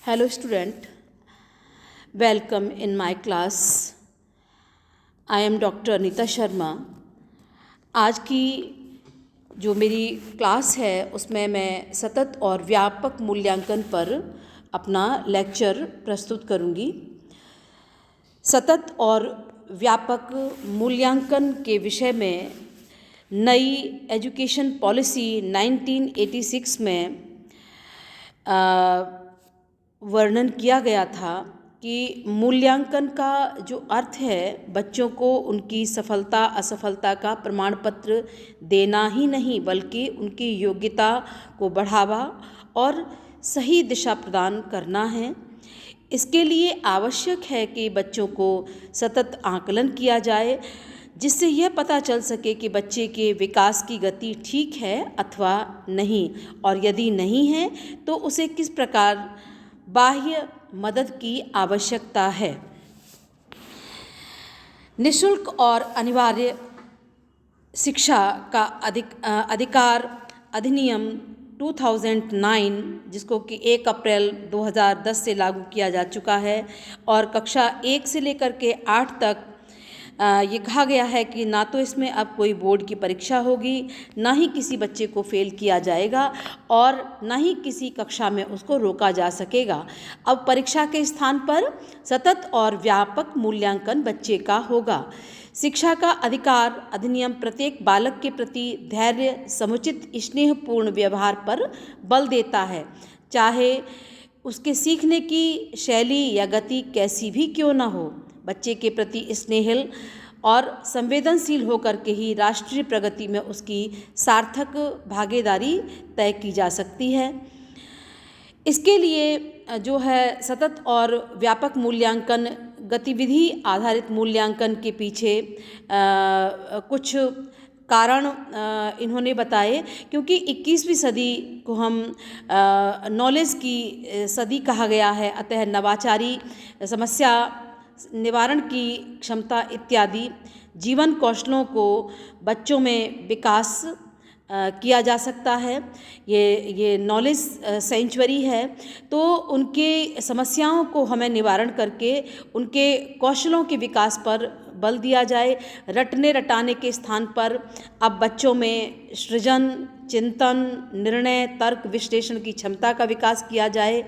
Hello student, welcome in my class. I am Dr. Anita Sharma. आज की जो मेरी क्लास है उसमें मैं सतत और व्यापक मूल्यांकन पर अपना लेक्चर प्रस्तुत करूंगी। सतत और व्यापक मूल्यांकन के विषय में नई एजुकेशन पॉलिसी 1986 में वर्णन किया गया था कि मूल्यांकन का जो अर्थ है बच्चों को उनकी सफलता असफलता का प्रमाण पत्र देना ही नहीं बल्कि उनकी योग्यता को बढ़ावा और सही दिशा प्रदान करना है। इसके लिए आवश्यक है कि बच्चों को सतत आकलन किया जाए जिससे यह पता चल सके कि बच्चे के विकास की गति ठीक है अथवा नहीं, और यदि नहीं है तो उसे किस प्रकार बाह्य मदद की आवश्यकता है। निःशुल्क और अनिवार्य शिक्षा का अधिकार अधिनियम 2009 जिसको कि 1 अप्रैल 2010 से लागू किया जा चुका है और कक्षा 1 से लेकर के 8 तक ये कहा गया है कि ना तो इसमें अब कोई बोर्ड की परीक्षा होगी, ना ही किसी बच्चे को फेल किया जाएगा और ना ही किसी कक्षा में उसको रोका जा सकेगा। अब परीक्षा के स्थान पर सतत और व्यापक मूल्यांकन बच्चे का होगा। शिक्षा का अधिकार अधिनियम प्रत्येक बालक के प्रति धैर्य, समुचित स्नेहपूर्ण व्यवहार पर बल देता है, चाहे उसके सीखने की शैली या गति कैसी भी क्यों न हो। बच्चे के प्रति स्नेहिल और संवेदनशील होकर के ही राष्ट्रीय प्रगति में उसकी सार्थक भागीदारी तय की जा सकती है। इसके लिए जो है सतत और व्यापक मूल्यांकन गतिविधि आधारित मूल्यांकन के पीछे कुछ कारण इन्होंने बताए, क्योंकि 21वीं सदी को हम नॉलेज की सदी कहा गया है, अतः नवाचारी समस्या निवारण की क्षमता इत्यादि जीवन कौशलों को बच्चों में विकास किया जा सकता है। ये नॉलेज सेंचुरी है, तो उनके समस्याओं को हमें निवारण करके उनके कौशलों के विकास पर बल दिया जाए। रटने रटाने के स्थान पर अब बच्चों में सृजन, चिंतन, निर्णय, तर्क, विश्लेषण की क्षमता का विकास किया जाए।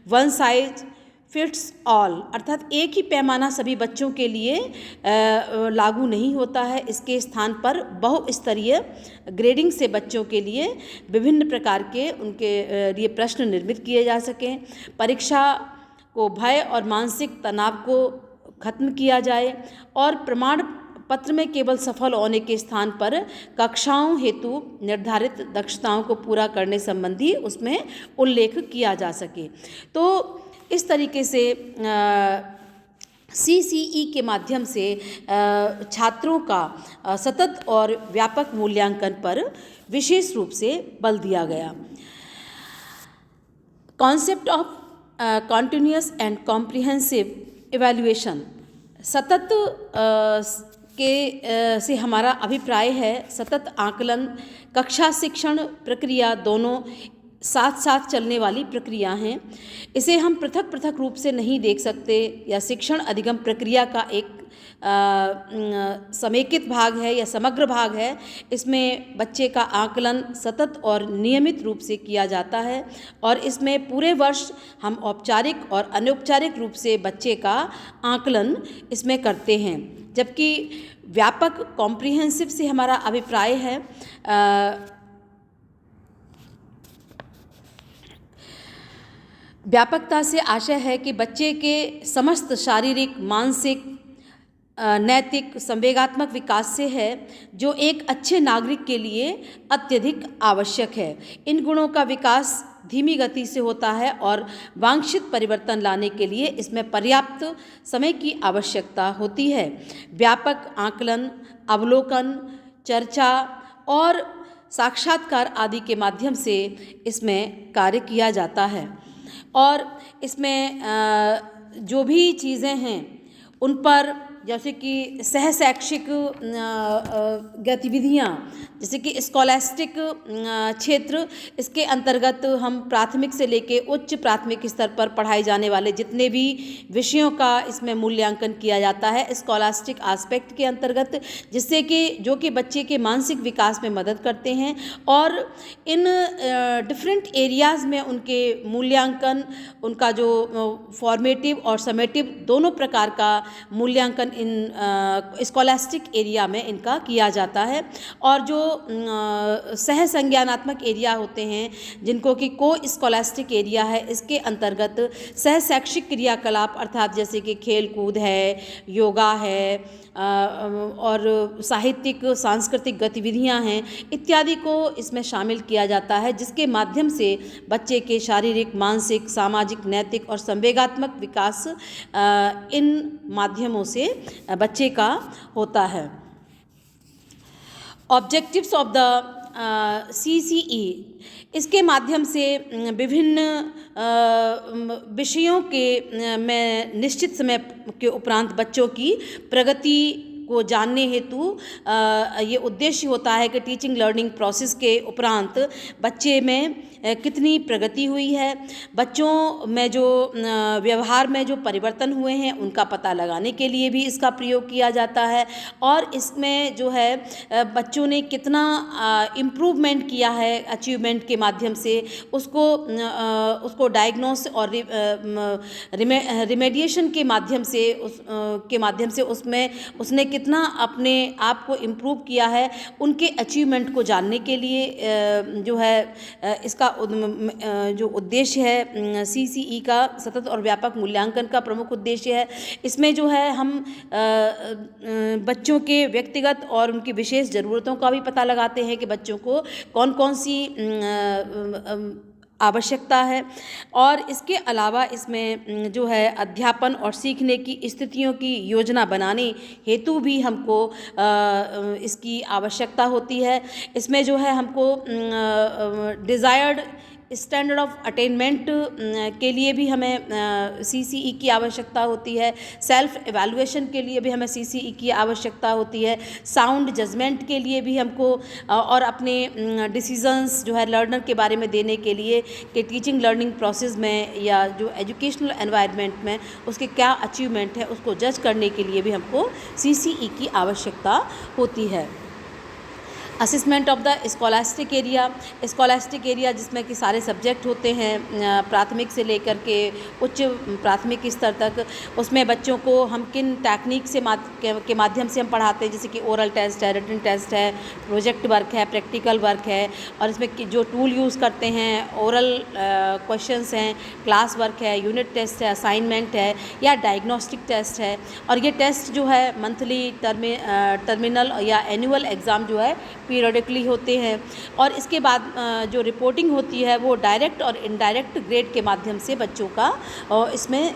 वन साइज फिट्स ऑल अर्थात एक ही पैमाना सभी बच्चों के लिए लागू नहीं होता है। इसके स्थान पर बहुस्तरीय ग्रेडिंग से बच्चों के लिए विभिन्न प्रकार के उनके लिए प्रश्न निर्मित किए जा सकें। परीक्षा को भय और मानसिक तनाव को खत्म किया जाए और प्रमाण पत्र में केवल सफल होने के स्थान पर कक्षाओं हेतु निर्धारित दक्षताओं को पूरा करने संबंधी उसमें उल्लेख किया जा सके। तो इस तरीके से CCE के माध्यम से छात्रों का सतत और व्यापक मूल्यांकन पर विशेष रूप से बल दिया गया। Concept of continuous and comprehensive evaluation सतत से हमारा अभिप्राय है सतत आकलन कक्षा शिक्षण प्रक्रिया दोनों साथ साथ चलने वाली प्रक्रिया हैं। इसे हम पृथक पृथक रूप से नहीं देख सकते या शिक्षण अधिगम प्रक्रिया का एक समेकित भाग है या समग्र भाग है। इसमें बच्चे का आकलन सतत और नियमित रूप से किया जाता है और इसमें पूरे वर्ष हम औपचारिक और अनौपचारिक रूप से बच्चे का आकलन इसमें करते हैं। जबकि व्यापक कॉम्प्रिहेंसिव से हमारा अभिप्राय है व्यापकता से आशय है कि बच्चे के समस्त शारीरिक, मानसिक, नैतिक, संवेगात्मक विकास से है जो एक अच्छे नागरिक के लिए अत्यधिक आवश्यक है। इन गुणों का विकास धीमी गति से होता है और वांछित परिवर्तन लाने के लिए इसमें पर्याप्त समय की आवश्यकता होती है। व्यापक आकलन, अवलोकन, चर्चा और साक्षात्कार आदि के माध्यम से इसमें कार्य किया जाता है और इसमें जो भी चीज़ें हैं उन पर जैसे कि सहशैक्षिक गतिविधियाँ, जैसे कि स्कॉलास्टिक क्षेत्र, इसके अंतर्गत हम प्राथमिक से लेके उच्च प्राथमिक स्तर पर पढ़ाए जाने वाले जितने भी विषयों का इसमें मूल्यांकन किया जाता है स्कॉलास्टिक एस्पेक्ट के अंतर्गत, जिससे कि जो कि बच्चे के मानसिक विकास में मदद करते हैं और इन डिफरेंट एरियाज़ में उनके मूल्यांकन, उनका जो फॉर्मेटिव और समेटिव दोनों प्रकार का मूल्यांकन इन स्कॉलास्टिक एरिया में इनका किया जाता है। और जो सह संज्ञानात्मक एरिया होते हैं जिनको कि को स्कॉलास्टिक एरिया है, इसके अंतर्गत सह शैक्षिक क्रियाकलाप अर्थात जैसे कि खेल कूद है, योगा है और साहित्यिक सांस्कृतिक गतिविधियां हैं इत्यादि को इसमें शामिल किया जाता है, जिसके माध्यम से बच्चे के शारीरिक, मानसिक, सामाजिक, नैतिक और संवेगात्मक विकास इन माध्यमों से बच्चे का होता है। ऑब्जेक्टिव्स ऑफ द CCE, इसके माध्यम से विभिन्न विषयों के में निश्चित समय के उपरांत बच्चों की प्रगति को जानने हेतु ये उद्देश्य होता है कि टीचिंग लर्निंग प्रोसेस के उपरांत बच्चे में कितनी प्रगति हुई है, बच्चों में जो व्यवहार में जो परिवर्तन हुए हैं उनका पता लगाने के लिए भी इसका प्रयोग किया जाता है। और इसमें जो है बच्चों ने कितना इम्प्रूवमेंट किया है अचीवमेंट के माध्यम से, उसको डायग्नोस और रिमेडिएशन के माध्यम से उसमें उसने कितना अपने आप को इम्प्रूव किया है, उनके अचीवमेंट को जानने के लिए जो है इसका जो उद्देश्य है CCE का सतत और व्यापक मूल्यांकन का प्रमुख उद्देश्य है। इसमें जो है हम बच्चों के व्यक्तिगत और उनकी विशेष ज़रूरतों का भी पता लगाते हैं कि बच्चों को कौन कौन सी आवश्यकता है। और इसके अलावा इसमें जो है अध्यापन और सीखने की स्थितियों की योजना बनाने हेतु भी हमको इसकी आवश्यकता होती है। इसमें जो है हमको डिज़ायर्ड स्टैंडर्ड ऑफ अटेनमेंट के लिए भी हमें CCE की आवश्यकता होती है। सेल्फ एवेलुएशन के लिए भी हमें CCE की आवश्यकता होती है। साउंड जजमेंट के लिए भी हमको और अपने डिसीजंस जो है लर्नर के बारे में देने के लिए कि टीचिंग लर्निंग प्रोसेस में या जो एजुकेशनल एनवायरनमेंट में उसके क्या अचीवमेंट है उसको जज करने के लिए भी हमको CCE की आवश्यकता होती है। Assessment of the scholastic area जिसमें कि सारे सब्जेक्ट होते हैं प्राथमिक से लेकर के उच्च प्राथमिक स्तर तक, उसमें बच्चों को हम किन टेक्निक से के माध्यम से हम पढ़ाते हैं, जैसे कि ओरल टेस्ट है, रिटन टेस्ट है, प्रोजेक्ट वर्क है, प्रैक्टिकल वर्क है, और इसमें जो टूल यूज़ करते हैं ओरल क्वेश्चंस हैं, क्लास वर्क है, यूनिट टेस्ट है, असाइनमेंट है या डायग्नोस्टिक टेस्ट है। और ये टेस्ट जो है मंथली, टर्मिनल या एनुअल एग्ज़ाम जो है पीरियडिकली होते हैं। और इसके बाद जो रिपोर्टिंग होती है वो डायरेक्ट और इनडायरेक्ट ग्रेड के माध्यम से बच्चों का इसमें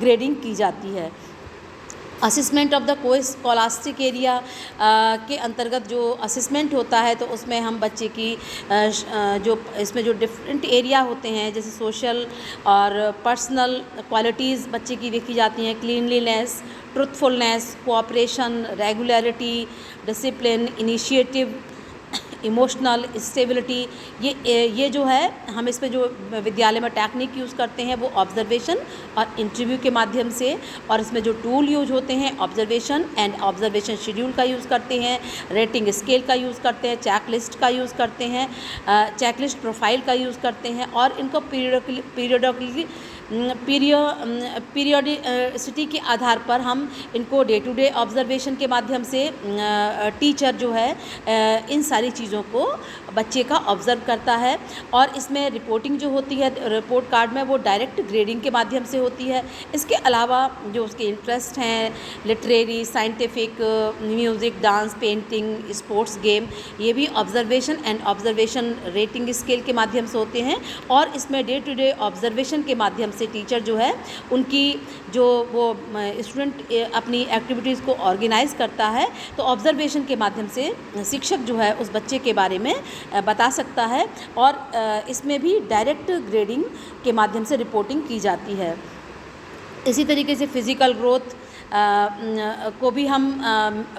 ग्रेडिंग की जाती है। असेसमेंट ऑफ द को स्कॉलास्टिक एरिया के अंतर्गत जो असेसमेंट होता है तो उसमें हम बच्चे की जो इसमें जो डिफरेंट एरिया होते हैं जैसे सोशल और पर्सनल क्वालिटीज़ बच्चे की देखी जाती हैं, cleanliness, truthfulness, cooperation, regularity, discipline, initiative, emotional stability. ये जो है हम इसमें जो विद्यालय में टेक्निक यूज़ करते हैं वो ऑब्जर्वेशन और इंटरव्यू के माध्यम से, और इसमें जो टूल यूज होते हैं ऑब्जर्वेशन एंड ऑब्जर्वेशन शेड्यूल का यूज़ करते हैं, रेटिंग स्केल का यूज़ करते हैं, चेकलिस्ट का यूज़ करते हैं, चेकलिस्ट प्रोफाइल का यूज़ करते हैं, और इनको पीरियोडिसिटी के आधार पर हम इनको डे टू डे ऑब्जर्वेशन के माध्यम से टीचर जो है इन सारी चीज़ों को बच्चे का ऑब्ज़र्व करता है। और इसमें रिपोर्टिंग जो होती है रिपोर्ट कार्ड में वो डायरेक्ट ग्रेडिंग के माध्यम से होती है। इसके अलावा जो उसके इंटरेस्ट हैं literary, scientific, music, dance, painting, sports, game, ये भी observation and observation rating scale के माध्यम से होते हैं। और इसमें डे टू डे ऑब्जर्वेशन के माध्यम से टीचर जो है उनकी जो वो स्टूडेंट अपनी एक्टिविटीज़ को ऑर्गेनाइज करता है तो ऑब्जर्वेशन के माध्यम से शिक्षक जो है उस बच्चे के बारे में बता सकता है। और इसमें भी डायरेक्ट ग्रेडिंग के माध्यम से रिपोर्टिंग की जाती है। इसी तरीके से फिज़िकल ग्रोथ, को भी हम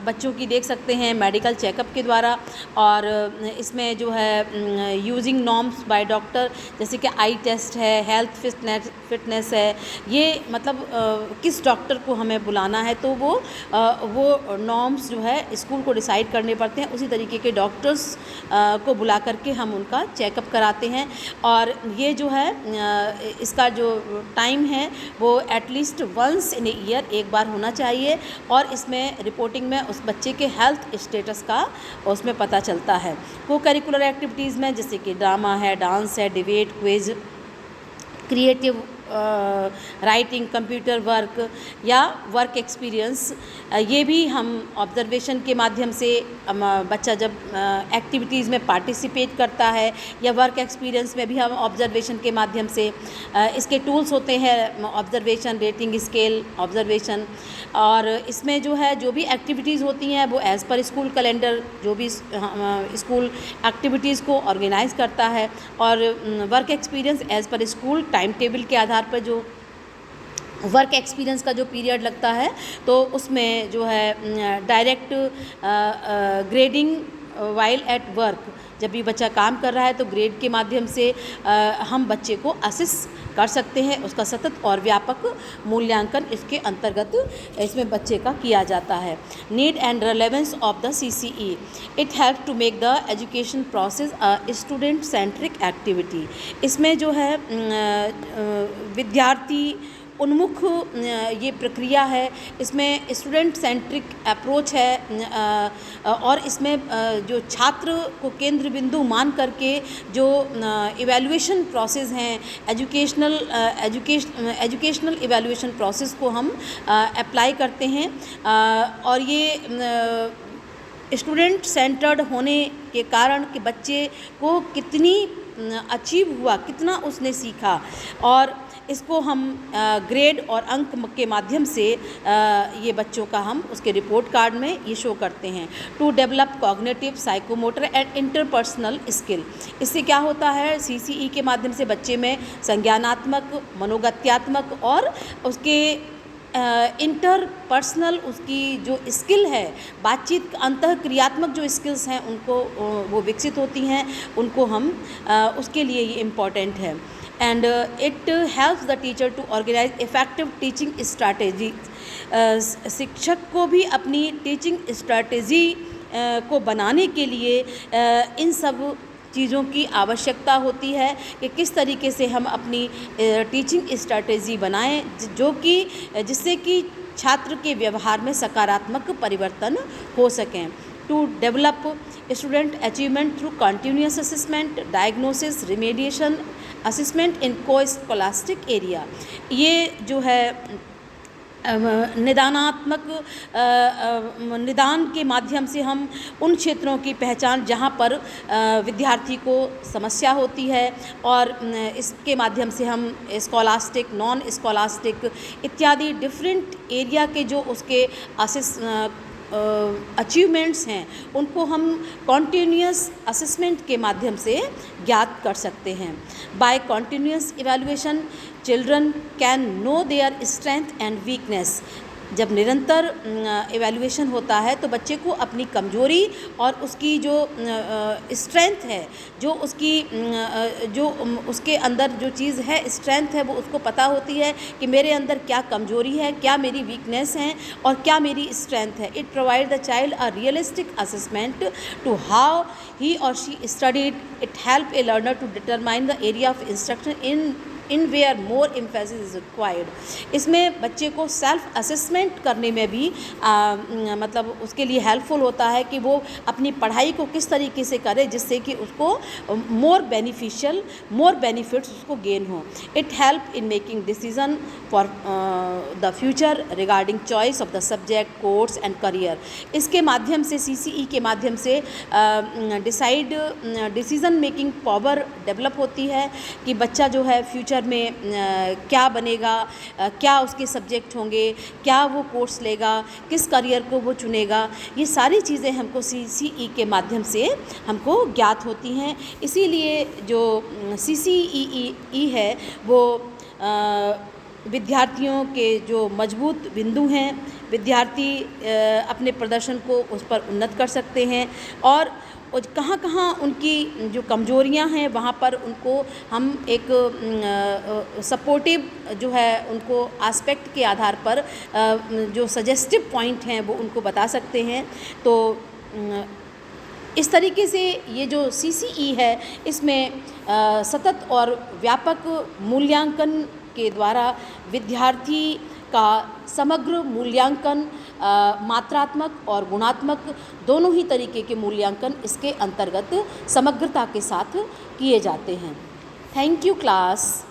बच्चों की देख सकते हैं मेडिकल चेकअप के द्वारा। और इसमें जो है यूजिंग नॉर्म्स बाय डॉक्टर, जैसे कि आई टेस्ट है, हेल्थ फिटनेस है, ये मतलब किस डॉक्टर को हमें बुलाना है तो वो नॉर्म्स जो है स्कूल को डिसाइड करने पड़ते हैं। उसी तरीके के डॉक्टर्स को बुला करके हम उनका चेकअप कराते हैं। और ये जो है इसका जो टाइम है वो at least once in a year एक बार होना चाहिए। और इसमें रिपोर्टिंग में उस बच्चे के हेल्थ स्टेटस का उसमें पता चलता है। को करिकुलर एक्टिविटीज़ में जैसे कि ड्रामा है, डांस है, debate, quiz, creative writing, computer work या वर्क एक्सपीरियंस, ये भी हम ऑब्जर्वेशन के माध्यम से बच्चा जब एक्टिविटीज़ में पार्टिसिपेट करता है या वर्क एक्सपीरियंस में भी हम ऑब्जर्वेशन के माध्यम से इसके टूल्स होते हैं ऑब्जर्वेशन, रेटिंग स्केल, ऑब्जर्वेशन। और इसमें जो है जो भी एक्टिविटीज़ होती हैं वो एज़ पर स्कूल कैलेंडर जो भी स्कूल एक्टिविटीज़ को ऑर्गेनाइज़ करता है। और work experience as per school time table के आधार पर जो वर्क एक्सपीरियंस का जो पीरियड लगता है तो उसमें जो है direct grading while at work, जब भी बच्चा काम कर रहा है तो ग्रेड के माध्यम से हम बच्चे को असिस कर सकते हैं। उसका सतत और व्यापक मूल्यांकन इसके अंतर्गत इसमें बच्चे का किया जाता है। Need and relevance of the CCE, it help to make the education process a student centric activity. इसमें जो है विद्यार्थी उन्मुख ये प्रक्रिया है, इसमें स्टूडेंट सेंट्रिक अप्रोच है। और इसमें जो छात्र को केंद्र बिंदु मान करके जो इवैल्यूएशन प्रोसेस हैं, एजुकेशनल इवैल्यूएशन प्रोसेस को हम अप्लाई करते हैं। और ये स्टूडेंट सेंटर्ड होने के कारण कि बच्चे को कितनी अचीव हुआ, कितना उसने सीखा, और इसको हम ग्रेड और अंक के माध्यम से ये बच्चों का हम उसके रिपोर्ट कार्ड में ये शो करते हैं। To develop cognitive, psychomotor and interpersonal skill, इससे क्या होता है CCE के माध्यम से बच्चे में संज्ञानात्मक, मनोगत्यात्मक और उसके इंटरपर्सनल उसकी जो स्किल है, बातचीत अंतःक्रियात्मक जो स्किल्स हैं उनको वो विकसित होती हैं, उनको हम उसके लिए ये इम्पॉर्टेंट है। And it helps the teacher to organise effective teaching strategy, शिक्षक को भी अपनी टीचिंग स्ट्रैटेजी को बनाने के लिए इन सब चीज़ों की आवश्यकता होती है कि किस तरीके से हम अपनी टीचिंग स्ट्रैटेजी बनाएं जिससे कि छात्र के व्यवहार में सकारात्मक परिवर्तन हो सकें। To develop student achievement through continuous assessment, diagnosis, remediation, assessment in co-scholastic area, ये जो है निदानात्मक निदान के माध्यम से हम उन क्षेत्रों की पहचान जहाँ पर विद्यार्थी को समस्या होती है और इसके माध्यम से हम स्कॉलास्टिक, नॉन स्कॉलास्टिक इत्यादि डिफरेंट एरिया के जो उसके अचीवमेंट्स हैं उनको हम कॉन्टीन्यूअस असेसमेंट के माध्यम से ज्ञात कर सकते हैं। By continuous evaluation children can know their strength and weakness, जब निरंतर इवैल्यूएशन होता है तो बच्चे को अपनी कमजोरी और उसकी जो स्ट्रेंथ है, जो उसके अंदर जो चीज़ है स्ट्रेंथ है, वो उसको पता होती है कि मेरे अंदर क्या कमजोरी है, क्या मेरी वीकनेस है और क्या मेरी स्ट्रेंथ है। It provide the child a realistic assessment to how he or she studied. It help a learner to determine the area of instruction in where more emphasis is required. इसमें बच्चे को self assessment करने में भी मतलब उसके लिए helpful होता है कि वो अपनी पढ़ाई को किस तरीके से करे जिससे कि उसको मोर बेनिफिट्स उसको गेन हो। It help in making decision for the future regarding choice of the subject, course and career. इसके माध्यम से CCE के माध्यम से डिसीज़न मेकिंग पावर डेवलप होती है कि बच्चा जो है फ्यूचर में क्या बनेगा, क्या उसके सब्जेक्ट होंगे, क्या वो कोर्स लेगा, किस करियर को वो चुनेगा, ये सारी चीज़ें हमको CCE के माध्यम से हमको ज्ञात होती हैं। इसीलिए जो CCE है वो विद्यार्थियों के जो मजबूत बिंदु हैं विद्यार्थी अपने प्रदर्शन को उस पर उन्नत कर सकते हैं, और कहाँ कहाँ उनकी जो कमजोरियां हैं वहाँ पर उनको हम एक सपोर्टिव जो है उनको एस्पेक्ट के आधार पर जो सजेस्टिव पॉइंट हैं वो उनको बता सकते हैं। तो इस तरीके से ये जो CCE है इसमें सतत और व्यापक मूल्यांकन के द्वारा विद्यार्थी का समग्र मूल्यांकन, मात्रात्मक और गुणात्मक दोनों ही तरीके के मूल्यांकन इसके अंतर्गत समग्रता के साथ किए जाते हैं। Thank you class.